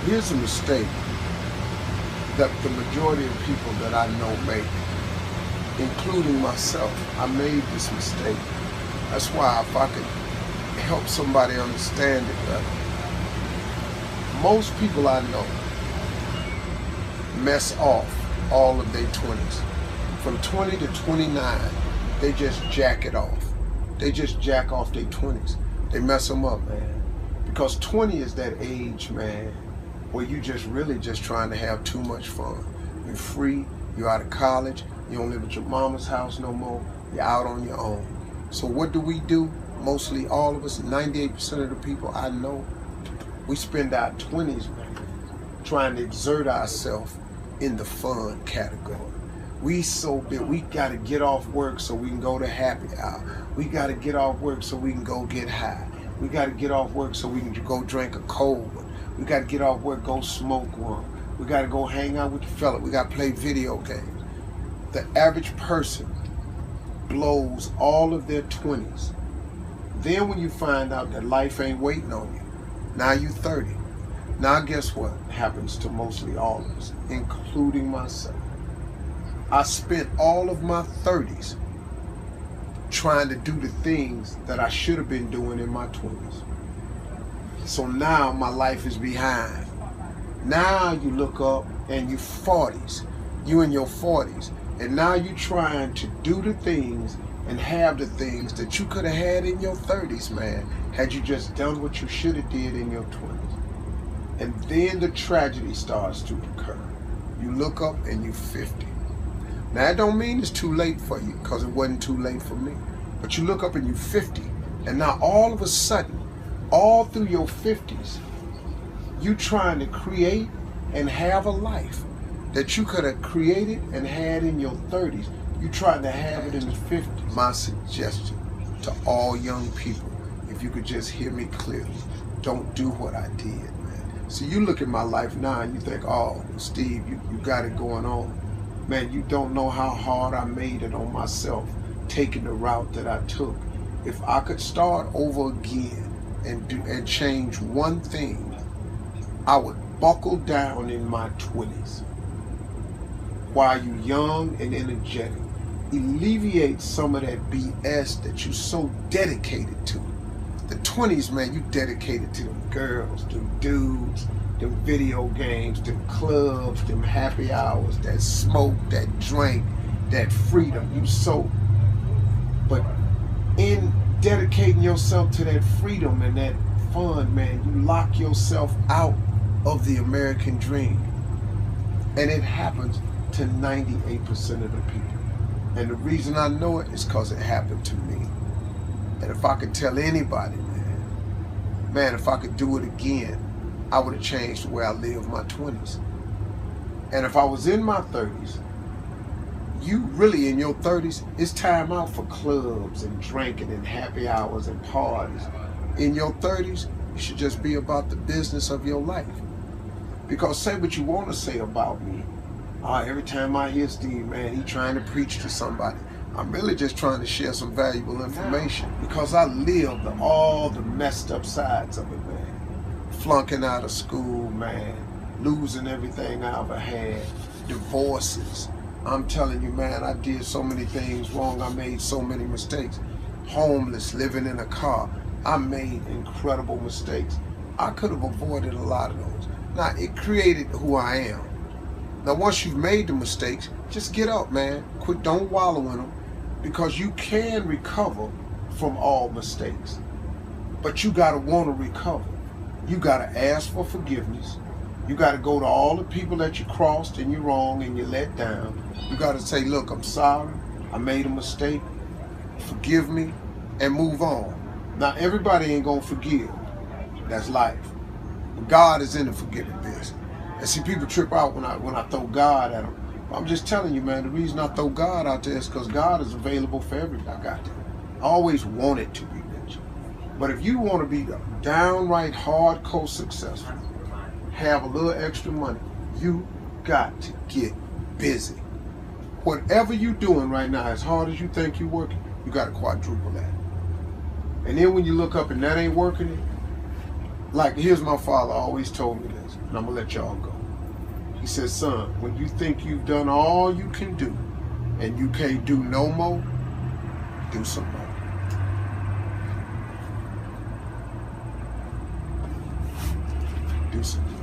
Here's a mistake that the majority of people that I know make, including myself. I made this mistake. That's why if I could help somebody understand it better. Most people I know mess off all of their 20s. From 20 to 29, they just jack it off. They just jack off their 20s. They mess them up, man. Because 20 is that age, man, where you just really just trying to have too much fun. You're free, you're out of college, you don't live at your mama's house no more, you're out on your own. So what do? Mostly all of us, 98% of the people I know, we spend our 20s, man, trying to exert ourselves in the fun category. We so big, we gotta get off work so we can go to happy hour. We gotta get off work so we can go get high. We gotta get off work so we can go drink a cold one. We gotta get off work, go smoke one. We gotta go hang out with the fella. We gotta play video games. The average person blows all of their 20s. Then when you find out that life ain't waiting on you, now you 30. Now guess what happens to mostly all of us, including myself? I spent all of my 30s trying to do the things that I should have been doing in my 20s. So now my life is behind. Now you look up and you 40s, you in your 40s, and now you trying to do the things and have the things that you could have had in your 30s, man, had you just done what you should have did in your 20s. And then the tragedy starts to occur. You look up and you 50. Now that don't mean it's too late for you, because it wasn't too late for me. But you look up and you 50, and now all of a sudden, all through your 50s, you trying to create and have a life that you could have created and had in your 30s. You trying to have it in the 50s. My suggestion to all young people, if you could just hear me clearly, don't do what I did, man. See, you look at my life now and you think, oh, Steve, you got it going on. Man, you don't know how hard I made it on myself, taking the route that I took. If I could start over again and change one thing, I would buckle down in my 20s while you're young and energetic. Alleviate some of that BS that you're so dedicated to. The 20s, man, you dedicated to them girls, them dudes, them video games, them clubs, them happy hours, that smoke, that drink, that freedom. But in dedicating yourself to that freedom and that fun, man, you lock yourself out of the American dream. And it happens to 98% of the people. And the reason I know it is because it happened to me. And if I could tell anybody, man, if I could do it again, I would have changed the way I lived my 20s. And if I was in my 30s, you really in your 30s, it's time out for clubs and drinking and happy hours and parties. In your 30s, you should just be about the business of your life. Because say what you want to say about me. Every time I hear Steve, man, he trying to preach to somebody. I'm really just trying to share some valuable information because I lived all the messed up sides of it, man. Flunking out of school, man. Losing everything I ever had. Divorces. I'm telling you, man, I did so many things wrong. I made so many mistakes. Homeless, living in a car. I made incredible mistakes. I could have avoided a lot of those. Now, it created who I am. Now, once you've made the mistakes, just get up, man. Quit, don't wallow in them, because you can recover from all mistakes. But you gotta want to recover. You gotta ask for forgiveness. You gotta go to all the people that you crossed and you're wrong and you let down. You gotta say, look, I'm sorry. I made a mistake. Forgive me and move on. Now, everybody ain't gonna forgive. That's life. But God is in the forgiving business. And see, people trip out when I throw God at them. I'm just telling you, man, the reason I throw God out there is because God is available for everybody. I got that. I always wanted to be rich. But if you want to be downright hardcore successful, have a little extra money, you got to get busy. Whatever you're doing right now, as hard as you think you're working, you got to quadruple that. And then when you look up and that ain't working, Like, here's my father always told me this, and I'm going to let y'all go. He said, son, when you think you've done all you can do and you can't do no more, do some more. Do some more.